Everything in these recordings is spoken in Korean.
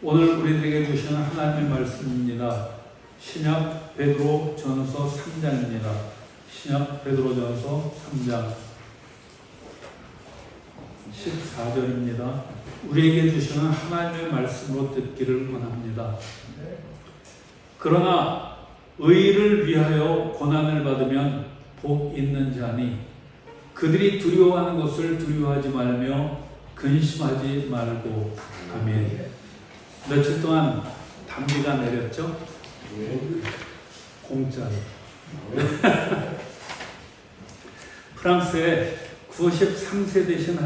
오늘 우리에게 주시는 하나님의 말씀입니다. 신약 베드로 전서 3장입니다. 신약 베드로 전서 3장 14절입니다. 우리에게 주시는 하나님의 말씀으로 듣기를 원합니다. 그러나 의를 위하여 고난을 받으면 복 있는 자니 그들이 두려워하는 것을 두려워하지 말며 근심하지 말고. 아멘. 며칠 동안 단비가 내렸죠? 공짜로. 프랑스에 93세 되신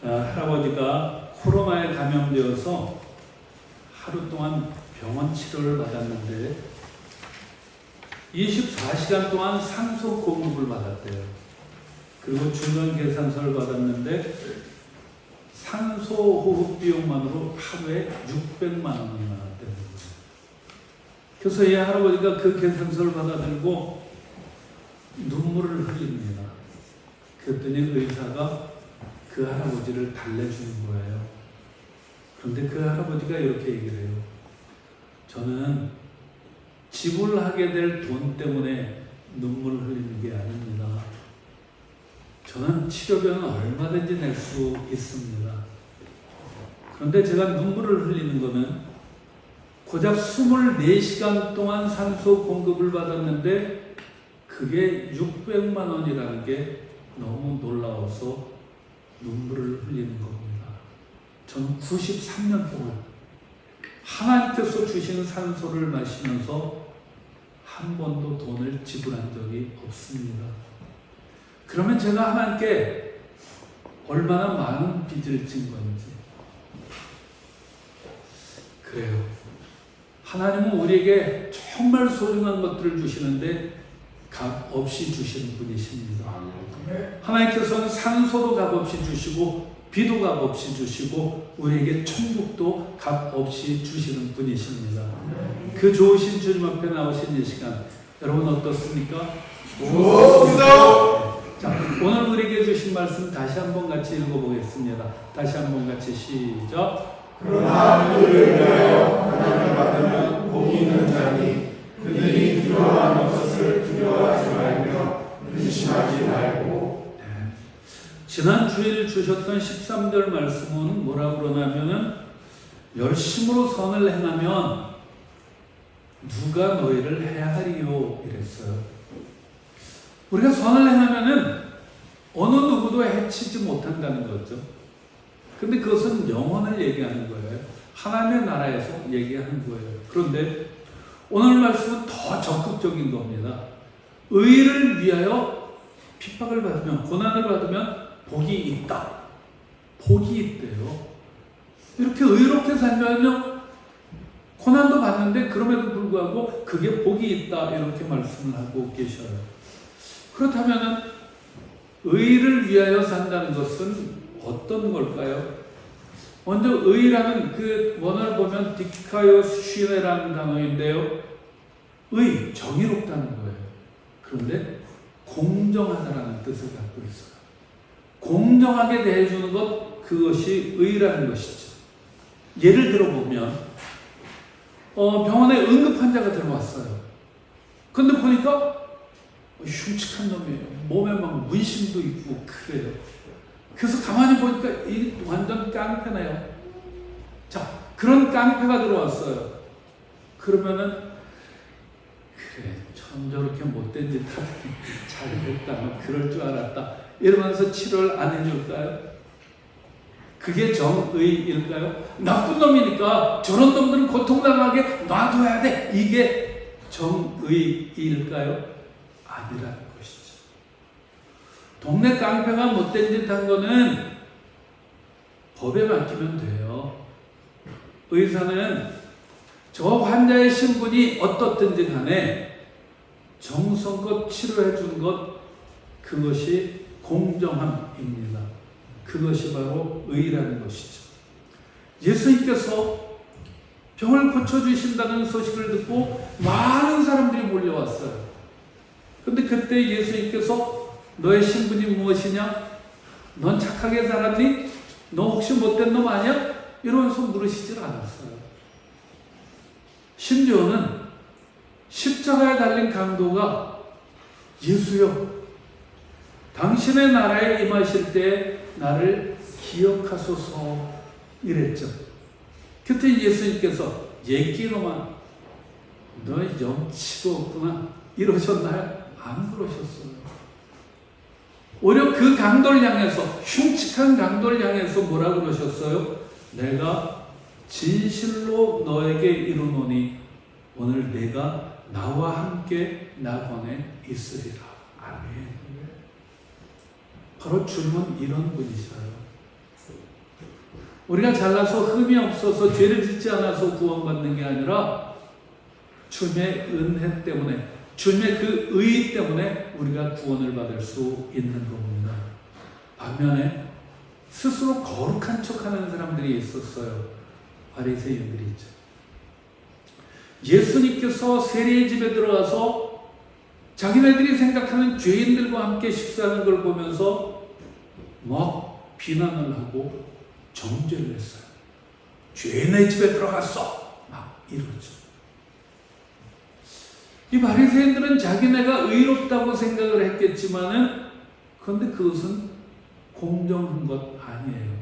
할아버지가 코로나에 감염되어서 하루 동안 병원 치료를 받았는데 24시간 동안 산소 공급을 받았대요. 그리고 중간 계산서를 받았는데 산소 호흡 비용만으로 하루에 600만 원이 나왔대요. 그래서 이 할아버지가 그 계산서를 받아들고 눈물을 흘립니다. 그랬더니 의사가 그 할아버지를 달래주는 거예요. 그런데 그 할아버지가 이렇게 얘기를 해요. 저는 지불하게 될 돈 때문에 눈물을 흘리는 게 아닙니다. 저는 치료비는 얼마든지 낼 수 있습니다. 그런데 제가 눈물을 흘리는 것은 고작 24시간 동안 산소 공급을 받았는데 그게 600만 원이라는 게 너무 놀라워서 눈물을 흘리는 겁니다. 저는 93년 동안 하나님께서 주시는 산소를 마시면서 한 번도 돈을 지불한 적이 없습니다. 그러면 제가 하나님께 얼마나 많은 빚을 진 건지. 그래요. 하나님은 우리에게 정말 소중한 것들을 주시는데 값 없이 주시는 분이십니다. 하나님께서는 산소도 값 없이 주시고 비도 값 없이 주시고 우리에게 천국도 값 없이 주시는 분이십니다. 그 좋으신 주님 앞에 나오신 이 시간 여러분 어떻습니까? 좋습니다. 자, 오늘 우리에게 주신 말씀 다시 한번 같이 읽어보겠습니다. 다시 한번 같이 시작. 그러나 의를 위하여 고난을 받으면 복이 있는 자니 그들이 두려워하는 것을 두려워하지 말며 근심하지 말고. 네. 지난 주일 주셨던 13절 말씀은 뭐라고 그러냐면은 열심으로 선을 행하면 누가 너희를 해하리요 이랬어요. 우리가 선을 행하면은 어느 누구도 해치지 못한다는 거죠. 근데 그것은 영혼을 얘기하는 거예요. 하나님의 나라에서 얘기하는 거예요. 그런데 오늘 말씀은 더 적극적인 겁니다. 의를 위하여 핍박을 받으면, 고난을 받으면 복이 있다. 복이 있대요. 이렇게 의롭게 살면 고난도 받는데 그럼에도 불구하고 그게 복이 있다. 이렇게 말씀을 하고 계셔요. 그렇다면 의를 위하여 산다는 것은 어떤 걸까요? 먼저 의라는 그 원어를 보면 디카요슈네라는 단어인데요. 의, 정의롭다는 거예요. 그런데 공정하다라는 뜻을 갖고 있어요. 공정하게 대해주는 것, 그것이 의라는 것이죠. 예를 들어보면 병원에 응급 환자가 들어왔어요. 근데 보니까 흉측한 놈이에요. 몸에 막 문신도 있고 그래요. 그래서 가만히 보니까 이 완전 깡패네요. 자, 그런 깡패가 들어왔어요. 그러면은 그래, 참 저렇게 못된 짓 하더니 잘됐다, 그럴 줄 알았다 이러면서 치료를 안 해줄까요? 그게 정의일까요? 나쁜 놈이니까 저런 놈들은 고통당하게 놔둬야 돼. 이게 정의일까요? 아니라는 것이죠. 동네 깡패가 못된 짓 한 거는 법에 맡기면 돼요. 의사는 저 환자의 신분이 어떻든지 간에 정성껏 치료해 준 것, 그것이 공정함입니다. 그것이 바로 의라는 것이죠. 예수님께서 병을 고쳐주신다는 소식을 듣고 많은 사람들이 몰려왔어요. 근데 그때 예수님께서 너의 신분이 무엇이냐? 넌 착하게 살았니? 너 혹시 못된 놈 아니야? 이러면서 물으시질 않았어요. 심지어는 십자가에 달린 강도가 예수여, 당신의 나라에 임하실 때 나를 기억하소서 이랬죠. 그때 예수님께서 예끼노만 너 염치도 없구나 이러셨나요? 안 그러셨어요. 오히려 그 강도를 향해서, 흉측한 강도를 향해서 뭐라 그러셨어요? 내가 진실로 너에게 이르노니 오늘 내가 나와 함께 낙원에 있으리라. 아멘. 바로 주님은 이런 분이셔요. 우리가 잘나서 흠이 없어서 죄를 짓지 않아서 구원받는 게 아니라 주님의 은혜 때문에, 주님의 그 의 때문에 우리가 구원을 받을 수 있는 겁니다. 반면에 스스로 거룩한 척하는 사람들이 있었어요. 바리새인들이 있죠. 예수님께서 세리의 집에 들어가서 자기네들이 생각하는 죄인들과 함께 식사하는 걸 보면서 막 비난을 하고 정죄를 했어요. 죄인의 집에 들어갔어! 막 이러죠. 이 바리새인들은 자기네가 의롭다고 생각을 했겠지만은 그런데 그것은 공정한 것 아니에요.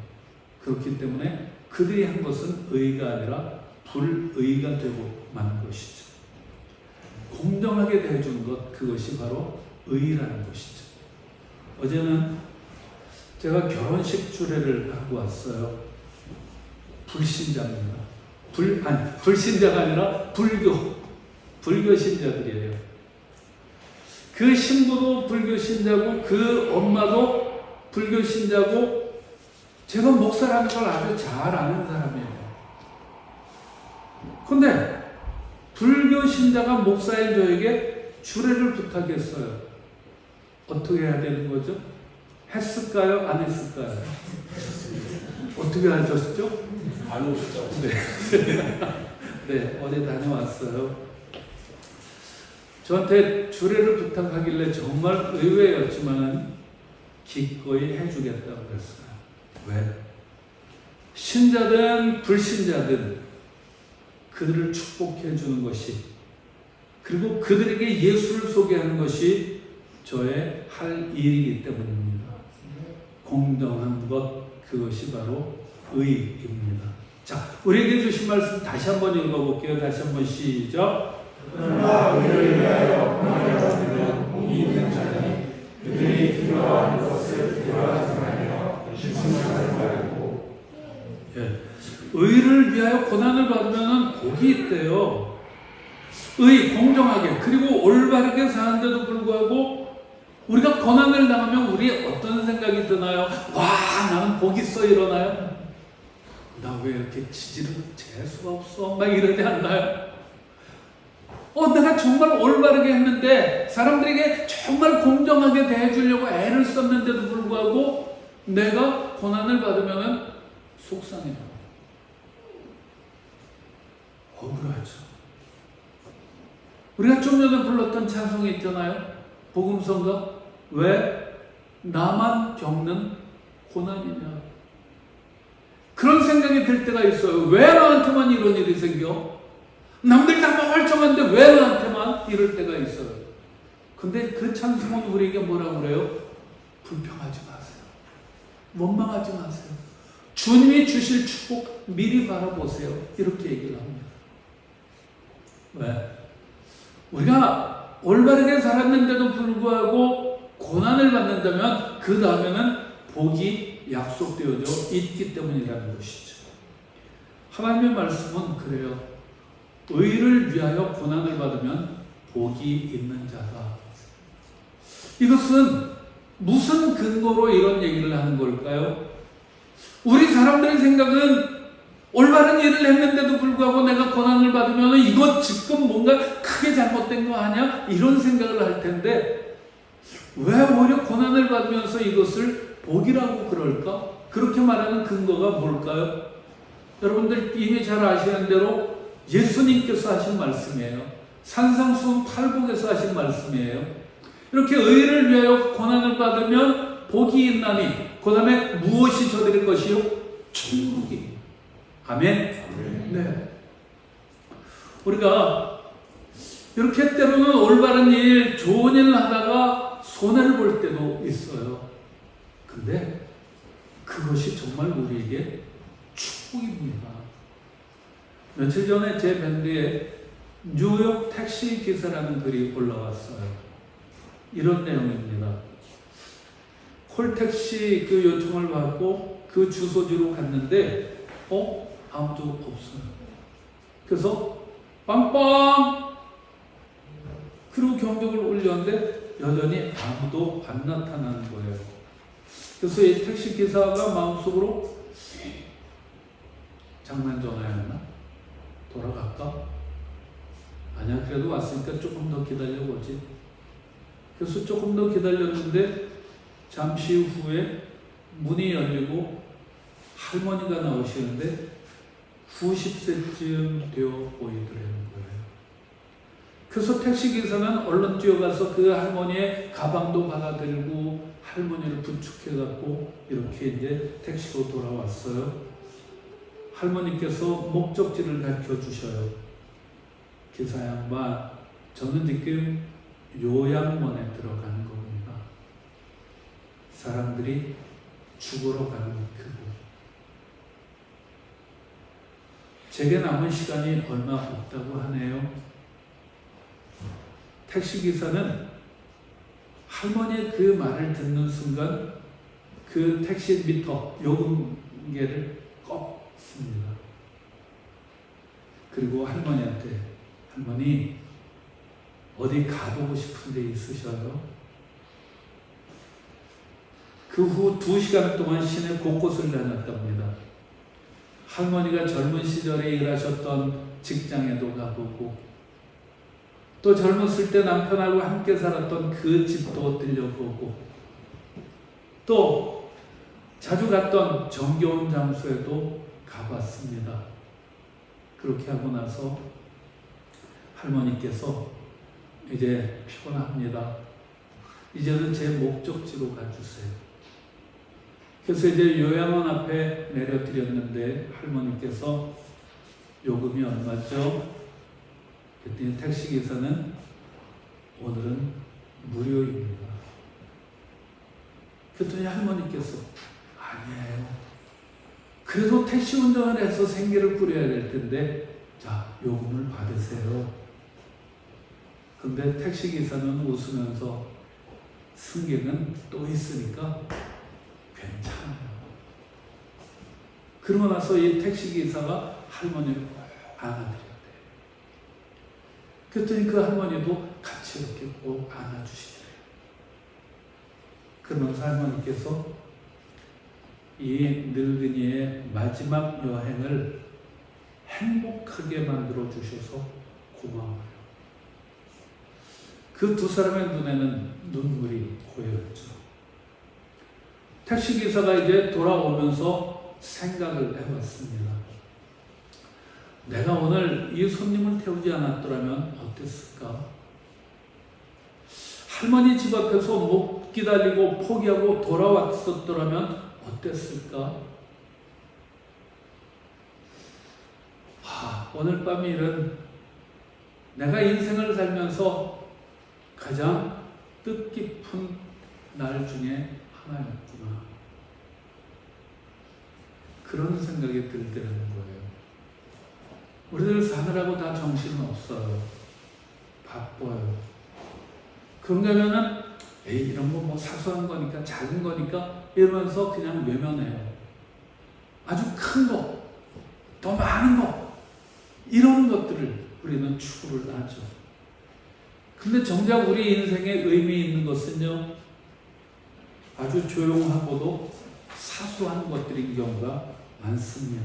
그렇기 때문에 그들이 한 것은 의가 아니라 불의가 되고 만 것이죠. 공정하게 대해주는 것, 그것이 바로 의라는 것이죠. 어제는 제가 결혼식 주례를 하고 왔어요. 불신자입니다. 불신자가 아니라 불교 신자들이에요. 그 신부도 불교 신자고 그 엄마도 불교 신자고 제가 목사라는 걸 아주 잘 아는 사람이에요. 근데 불교 신자가 목사인 저에게 주례를 부탁했어요. 어떻게 해야 되는 거죠? 했을까요? 안 했을까요? 어떻게 하셨죠? 안 오셨죠? 네. 네, 어제 다녀왔어요. 저한테 주례를 부탁하길래 정말 의외였지만은 기꺼이 해주겠다고 그랬어요. 왜? 신자든 불신자든 그들을 축복해 주는 것이, 그리고 그들에게 예수를 소개하는 것이 저의 할 일이기 때문입니다. 공정한 것, 그것이 바로 의입니다. 자, 우리에게 주신 말씀 다시 한번 읽어볼게요. 다시 한번 시작. 그러나 의를 위하여 고난을 받으면 복이 있는 자니 그들이 두려워하는 것을 두려워하지 말며 심심하지 말고. 예. 의를 위하여 고난을 받으면 복이 있대요. 의, 공정하게, 그리고 올바르게 사는데도 불구하고 우리가 고난을 당하면 우리의 어떤 생각이 드나요? 와, 나는 복이 있어 이러나요? 나 왜 이렇게 지지를 재수가 없어? 막 이러지 않나요? 내가 정말 올바르게 했는데 사람들에게 정말 공정하게 대해주려고 애를 썼는데도 불구하고 내가 고난을 받으면 속상해요. 억울하죠. 우리가 좀 전에 불렀던 찬송이 있잖아요. 복음성가. 왜 나만 겪는 고난이냐. 그런 생각이 들 때가 있어요. 왜 나한테만 이런 일이 생겨? 남들 다 멀쩡한데 왜 나한테만 이럴 때가 있어요. 근데 그 찬송은 우리에게 뭐라고 그래요? 불평하지 마세요. 원망하지 마세요. 주님이 주실 축복 미리 바라보세요. 이렇게 얘기를 합니다. 왜? 우리가 올바르게 살았는데도 불구하고 고난을 받는다면 그 다음에는 복이 약속되어져 있기 때문이라는 것이죠. 하나님의 말씀은 그래요. 의를 위하여 고난을 받으면 복이 있는 자다. 이것은 무슨 근거로 이런 얘기를 하는 걸까요? 우리 사람들의 생각은 올바른 일을 했는데도 불구하고 내가 고난을 받으면 이거 지금 뭔가 크게 잘못된 거 아니야? 이런 생각을 할 텐데 왜 오히려 고난을 받으면서 이것을 복이라고 그럴까? 그렇게 말하는 근거가 뭘까요? 여러분들 이미 잘 아시는 대로 예수님께서 하신 말씀이에요. 산상수훈 8복에서 하신 말씀이에요. 이렇게 의를 위하여 고난을 받으면 복이 있나니 그 다음에 무엇이 저들의 것이요? 천국이. 아멘. 네. 우리가 이렇게 때로는 올바른 일, 좋은 일을 하다가 손해를 볼 때도 있어요. 근데 그것이 정말 우리에게 축복입니다. 며칠 전에 제 밴드에 뉴욕 택시 기사라는 글이 올라왔어요. 이런 내용입니다. 콜택시 그 요청을 받고 그 주소지로 갔는데 아무도 없어요. 그래서 빵빵! 그리고 경적을 올렸는데 여전히 아무도 안 나타나는 거예요. 그래서 이 택시 기사가 마음속으로 장난 전화였나? 돌아갈까? 아니야, 그래도 왔으니까 조금 더 기다려보지. 그래서 조금 더 기다렸는데 잠시 후에 문이 열리고 할머니가 나오시는데 90세쯤 되어 보이더라는 거예요. 그래서 택시기사는 얼른 뛰어가서 그 할머니의 가방도 받아들이고 할머니를 부축해갖고 이렇게 이제 택시로 돌아왔어요. 할머니께서 목적지를 가르쳐주셔요. 기사 양반, 저는 지금 요양원에 들어가는 겁니다. 사람들이 죽으러 가는 그곳. 제게 남은 시간이 얼마 없다고 하네요. 택시기사는 할머니의 그 말을 듣는 순간 그 택시 미터 요금계를 꺾습니다. 그리고 할머니한테, 할머니 어디 가보고 싶은 데 있으셔요? 그 후 2시간 동안 시내 곳곳을 다녔답니다. 할머니가 젊은 시절에 일하셨던 직장에도 가보고 또 젊었을 때 남편하고 함께 살았던 그 집도 들려보고 또 자주 갔던 정겨운 장소에도 가봤습니다. 그렇게 하고 나서 할머니께서 이제 피곤합니다. 이제는 제 목적지로 가주세요. 그래서 이제 요양원 앞에 내려드렸는데 할머니께서 요금이 얼마죠? 그랬더니 택시기사는 오늘은 무료입니다. 그랬더니 할머니께서 아니에요. 그래도 택시 운전을 해서 생계를 꾸려야 될 텐데 자, 요금을 받으세요. 근데 택시기사는 웃으면서 승객은 또 있으니까 괜찮아요. 그러고 나서 이 택시기사가 할머니를 꼭 안아드렸대요. 그랬더니 그 할머니도 같이 이렇게 꼭 안아주시더래요. 그러면서 할머니께서 이 늙은이의 마지막 여행을 행복하게 만들어 주셔서 고마워요. 그 두 사람의 눈에는 눈물이 고였죠. 택시기사가 이제 돌아오면서 생각을 해봤습니다. 내가 오늘 이 손님을 태우지 않았더라면 어땠을까? 할머니 집 앞에서 못 기다리고 포기하고 돌아왔었더라면 어땠을까? 오늘 밤 일은 내가 인생을 살면서 가장 뜻깊은 날 중에 하나였구나. 그런 생각이 들더라는 거예요. 우리들 사느라고 다 정신은 없어요. 바빠요. 그런가면은 에이 이런 거 뭐 사소한 거니까 작은 거니까 이러면서 그냥 외면해요. 아주 큰 거, 더 많은 거 이런 것들을 우리는 추구를 하죠. 근데 정작 우리 인생에 의미 있는 것은요, 아주 조용하고도 사소한 것들인 경우가 많습니다.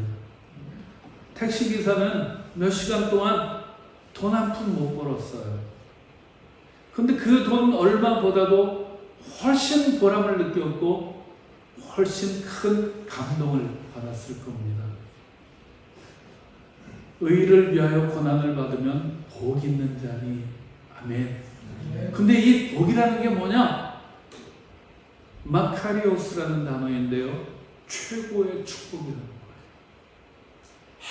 택시기사는 몇 시간 동안 돈 한 푼 못 벌었어요. 근데 그 돈 얼마보다도 훨씬 보람을 느꼈고 훨씬 큰 감동을 받았을 겁니다. 의를 위하여 고난을 받으면 복 있는 자니. 아멘. 근데 이 복이라는 게 뭐냐? 마카리오스라는 단어인데요. 최고의 축복이라는 거예요.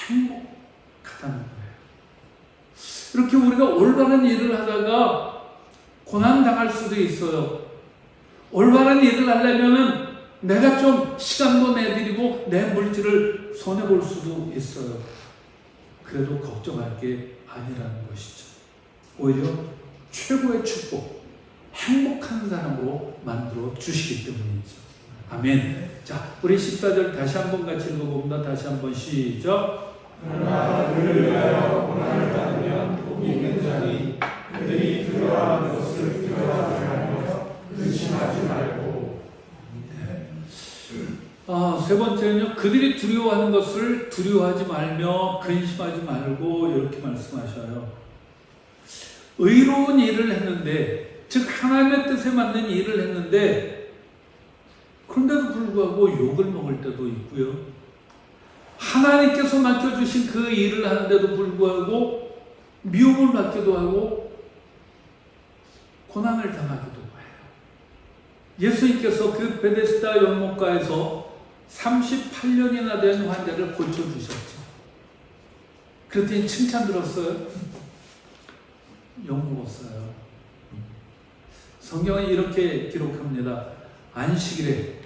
행복하다는 거예요. 이렇게 우리가 올바른 일을 하다가 고난당할 수도 있어요. 올바른 일을 하려면은 내가 좀 시간도 내드리고 내 물질을 손해볼 수도 있어요. 그래도 걱정할 게 아니라는 것이죠. 오히려 최고의 축복, 행복한 사람으로 만들어 주시기 때문이죠. 아멘. 자, 우리 14절 다시 한번 같이 읽어봅니다. 다시 한번 시작. 그러나 그를 위하여 고난을 받으면 복이 있는 자니 그들이 두려워하는 것을 두려워하지 말며 근심하지 말고. 세 번째는요, 그들이 두려워하는 것을 두려워하지 말며 근심하지 말고 이렇게 말씀하셔요. 의로운 일을 했는데, 즉 하나님의 뜻에 맞는 일을 했는데 그런데도 불구하고 욕을 먹을 때도 있고요. 하나님께서 맡겨주신 그 일을 하는데도 불구하고 미움을 받기도 하고 고난을 당하기도 해요. 예수님께서 그 베데스다 연못가에서 38년이나 된 환자를 고쳐주셨죠. 그랬더니 칭찬 들었어요? 욕 먹었어요. 성경은 이렇게 기록합니다. 안식일에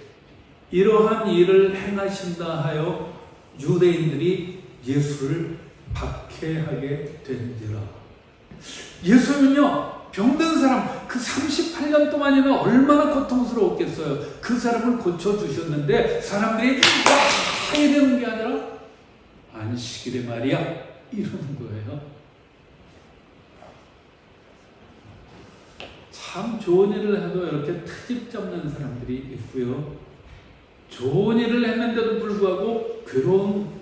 이러한 일을 행하신다 하여 유대인들이 예수를 박해하게 된지라. 예수는요, 병든 사람 그 38년 동안이나 얼마나 고통스러웠겠어요. 그 사람을 고쳐주셨는데 사람들이 와 이러는 게 아니라 안식일에 말이야 이러는 거예요. 참 좋은 일을 해도 이렇게 트집 잡는 사람들이 있고요. 좋은 일을 했는데도 불구하고 괴로운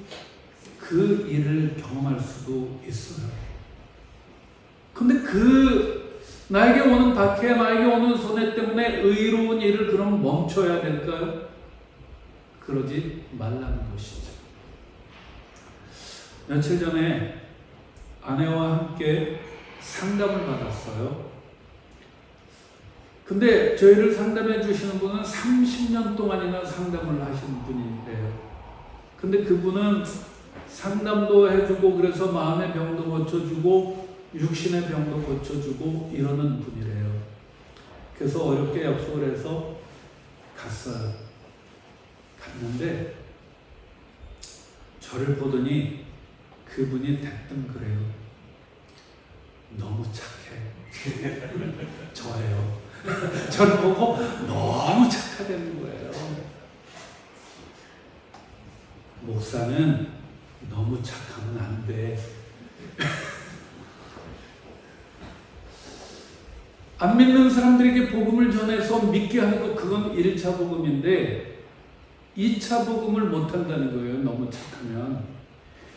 그 일을 경험할 수도 있어요. 근데 그 나에게 오는 박해, 나에게 오는 손해 때문에 의로운 일을 그럼 멈춰야 될까요? 그러지 말라는 것이죠. 며칠 전에 아내와 함께 상담을 받았어요. 근데 저희를 상담해 주시는 분은 30년 동안이나 상담을 하시는 분이래요. 근데 그분은 상담도 해주고 그래서 마음의 병도 고쳐주고 육신의 병도 고쳐주고 이러는 분이래요. 그래서 어렵게 약속을 해서 갔어요. 갔는데 저를 보더니 그분이 대뜸 그래요. 너무 착해. 저예요. 저를 보고 너무 착하다는 거예요. 목사는 너무 착하면 안 돼. 안 믿는 사람들에게 복음을 전해서 믿게 하는 것, 그건 1차 복음인데 2차 복음을 못한다는 거예요. 너무 착하면.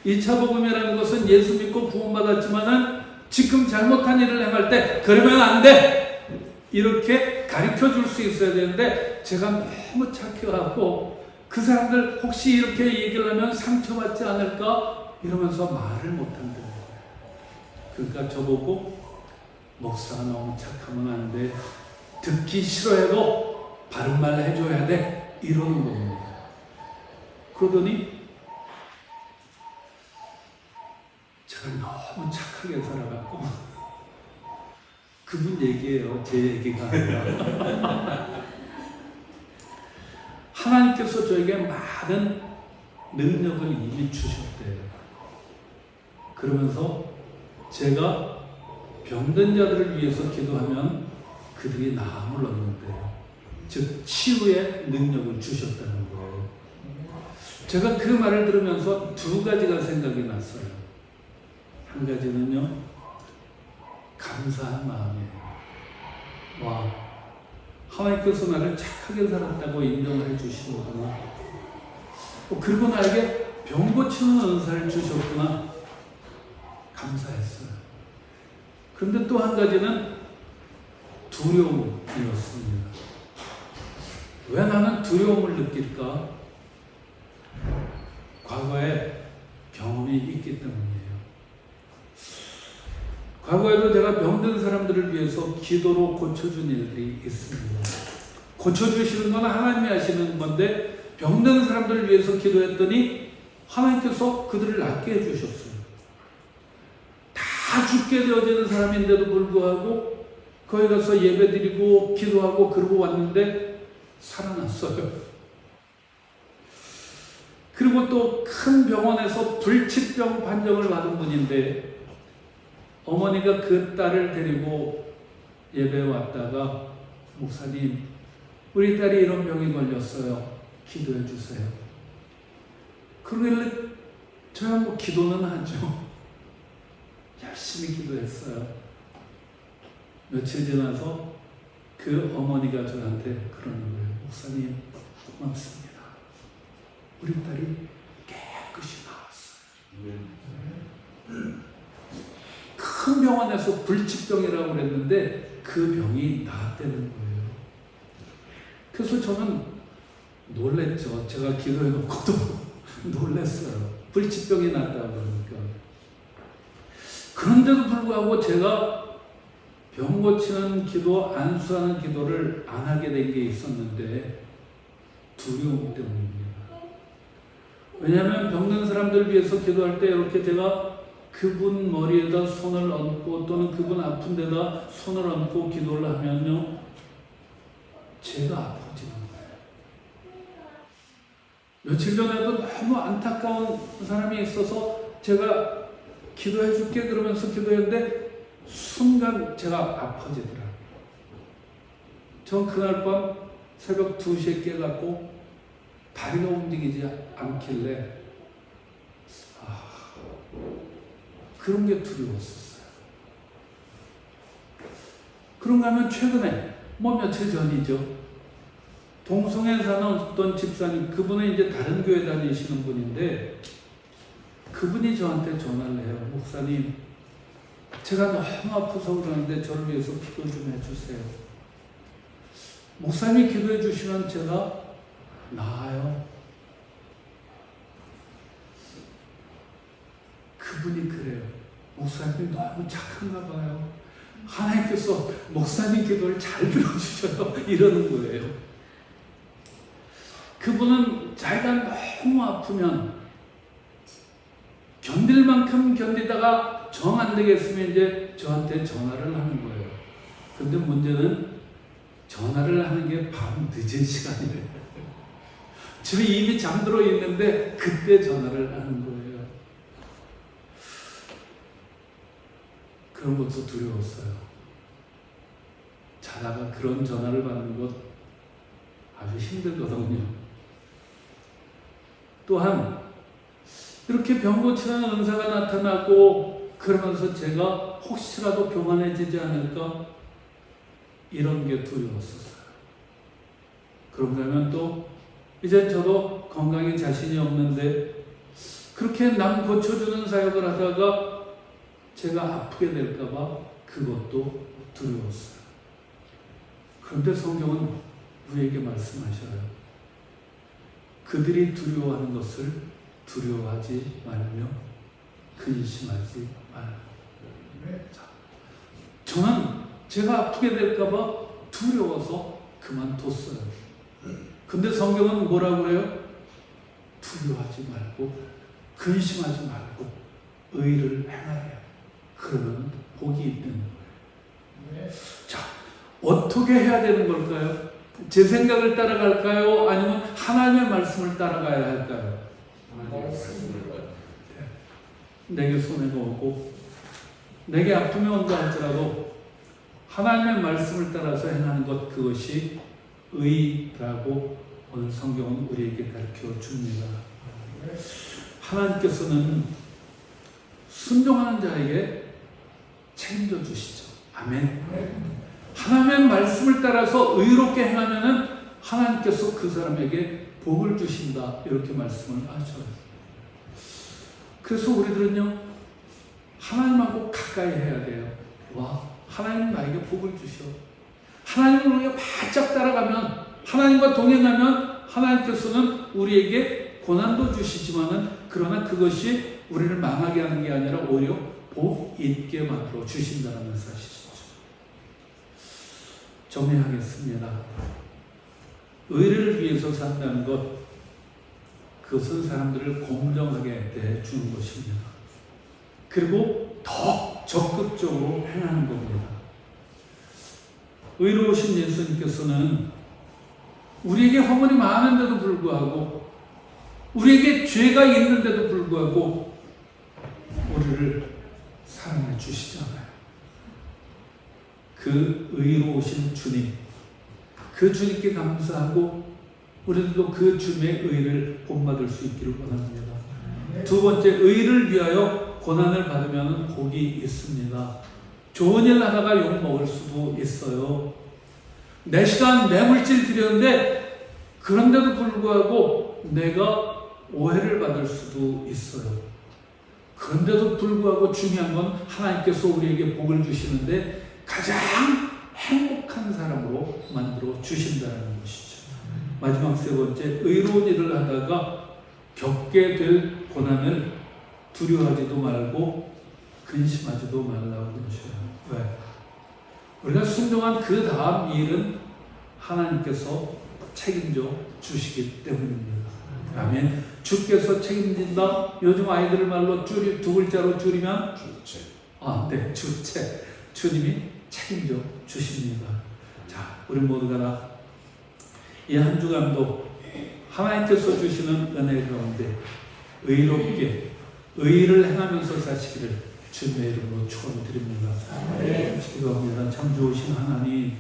2차 복음이라는 것은 예수 믿고 구원받았지만은 지금 잘못한 일을 행할 때 그러면 안 돼! 이렇게 가르쳐 줄 수 있어야 되는데 제가 너무 착해갖고 그 사람들 혹시 이렇게 얘기를 하면 상처받지 않을까? 이러면서 말을 못한다는 거예요. 그러니까 저보고 목사가 너무 착하면 안 돼. 듣기 싫어해도 바른 말 해줘야 돼. 이러는 겁니다. 그러더니 제가 너무 착하게 살아갖고 그분 얘기예요. 제 얘기가 아니라. 하나님께서 저에게 많은 능력을 이미 주셨대요. 그러면서 제가 병든 자들을 위해서 기도하면 그들이 나음을 얻는데요. 즉 치유의 능력을 주셨다는 거예요. 제가 그 말을 들으면서 두 가지가 생각이 났어요. 한 가지는요, 감사한 마음이에요. 와, 하나님께서 나를 착하게 살았다고 인정을 해주시는구나. 그리고 나에게 병 고치는 은사를 주셨구나. 감사했어요. 그런데 또 한 가지는 두려움이었습니다. 왜 나는 두려움을 느낄까? 과거에 경험이 있기 때문이에요. 과거에도 제가 병든 사람들을 위해서 기도로 고쳐준 일들이 있습니다. 고쳐주시는 건 하나님이 하시는 건데 병든 사람들을 위해서 기도했더니 하나님께서 그들을 낫게 해주셨어요. 다 죽게 되어지는 사람인데도 불구하고 거기 가서 예배드리고 기도하고 그러고 왔는데 살아났어요. 그리고 또 큰 병원에서 불치병 판정을 받은 분인데 어머니가 그 딸을 데리고 예배에 왔다가 목사님, 우리 딸이 이런 병이 걸렸어요. 기도해 주세요. 그러길래 저야 뭐 기도는 하죠. 열심히 기도했어요. 며칠 지나서 그 어머니가 저한테 그러는 거예요. 목사님, 고맙습니다. 우리 딸이 깨끗이 나왔어요. 큰 병원에서 불치병이라고 그랬는데 그 병이 나았다는 거예요. 그래서 저는 놀랬죠. 제가 기도해놓고도 놀랐어요. 불치병이 났다고 그러니까. 그런데도 불구하고 제가 병 고치는 기도, 안수하는 기도를 안 하게 된 게 있었는데 두려움 때문입니다. 왜냐하면 병든 사람들 위해서 기도할 때 이렇게 제가 그분 머리에다 손을 얹고 또는 그분 아픈 데다 손을 얹고 기도를 하면요, 제가 아파지는 거예요. 며칠 전에도 너무 안타까운 사람이 있어서 제가 기도해 줄게 그러면서 기도했는데 순간 제가 아파지더라고요. 전 그날 밤 새벽 2시에 깨갖고 다리가 움직이지 않길래 그런 게 두려웠었어요. 그런가 하면 최근에 며칠 전이죠. 동성에 사는 어떤 집사님, 그분은 이제 다른 교회 다니시는 분인데 그분이 저한테 전화를 해요. 목사님, 제가 너무 아파서 그러는데 저를 위해서 기도 좀 해주세요. 목사님이 기도해 주시면 제가 나아요. 그분이 그래요. 목사님이 너무 착한가 봐요. 하나님께서 목사님 기도를 잘 들어주셔요. 이러는 거예요. 그분은 자기가 너무 아프면 견딜 만큼 견디다가 정 안 되겠으면 이제 저한테 전화를 하는 거예요. 근데 문제는 전화를 하는 게 밤 늦은 시간이래요. 집이 이미 잠들어 있는데 그때 전화를 하는 거예요. 그런 것도 두려웠어요. 자다가 그런 전화를 받는 것 아주 힘들거든요. 또한 이렇게 병 고치는 은사가 나타나고 그러면서 제가 혹시라도 교만해지지 않을까 이런 게 두려웠었어요. 그런가 하면 또 이제 저도 건강에 자신이 없는데 그렇게 남 고쳐주는 사역을 하다가 제가 아프게 될까봐 그것도 두려웠어요. 그런데 성경은 우리에게 말씀하셔요. 그들이 두려워하는 것을 두려워하지 말며 근심하지 말라. 저는 제가 아프게 될까봐 두려워서 그만뒀어요. 근데 성경은 뭐라고 그래요? 두려워하지 말고 근심하지 말고 의를 행하여 그러면 복이 있는 거예요. 자, 어떻게 해야 되는 걸까요? 제 생각을 따라갈까요? 아니면 하나님의 말씀을 따라가야 할까요? 내게 손해가 오고 내게 아픔이 온다 할지라도 하나님의 말씀을 따라서 행하는 것, 그것이 의라고 오늘 성경은 우리에게 가르쳐 줍니다. 하나님께서는 순종하는 자에게 책임져 주시죠. 아멘. 하나님의 말씀을 따라서 의롭게 행하면은 하나님께서 그 사람에게 복을 주신다. 이렇게 말씀을 하셔요. 그래서 우리들은요, 하나님하고 가까이 해야 돼요. 와, 하나님 나에게 복을 주셔. 하나님을 우리가 바짝 따라가면, 하나님과 동행하면 하나님께서는 우리에게 고난도 주시지만은, 그러나 그것이 우리를 망하게 하는 게 아니라 오히려 복 있게 만들어 주신다는 사실이죠. 정리하겠습니다. 의를 위해서 산다는 것, 그것은 사람들을 공정하게 해 주는 것입니다. 그리고 더 적극적으로 행하는 겁니다. 의로우신 예수님께서는 우리에게 허물이 많은데도 불구하고, 우리에게 죄가 있는데도 불구하고 우리를 사랑해 주시잖아요. 그 의로우신 주님, 그 주님께 감사하고 우리들도 그 주님의 의를 본받을 수 있기를 원합니다. 두 번째, 의를 위하여 고난을 받으면 복이 있습니다. 좋은 일 하다가 욕 먹을 수도 있어요. 내 시간, 내 물질 들였는데 그런데도 불구하고 내가 오해를 받을 수도 있어요. 그런데도 불구하고 중요한 건 하나님께서 우리에게 복을 주시는데 가장 행복한 사람으로 만들어 주신다는 것이죠. 마지막 세 번째, 의로운 일을 하다가 겪게 될 고난을 두려워하지도 말고 근심하지도 말라고 그러셔요. 왜? 우리가 순종한 그 다음 일은 하나님께서 책임져 주시기 때문입니다. 아멘. 주께서 책임진다. 요즘 아이들 말로 두 글자로 줄이면 주체. 주체. 주님이 책임져 주십니다. 자, 우리 모두가 다 이 한 주간도 하나님께서 주시는 은혜 가운데 의롭게 의를 행하면서 사시기를 주님의 이름으로 축원드립니다. 기도합니다. 참 좋으신 하나님,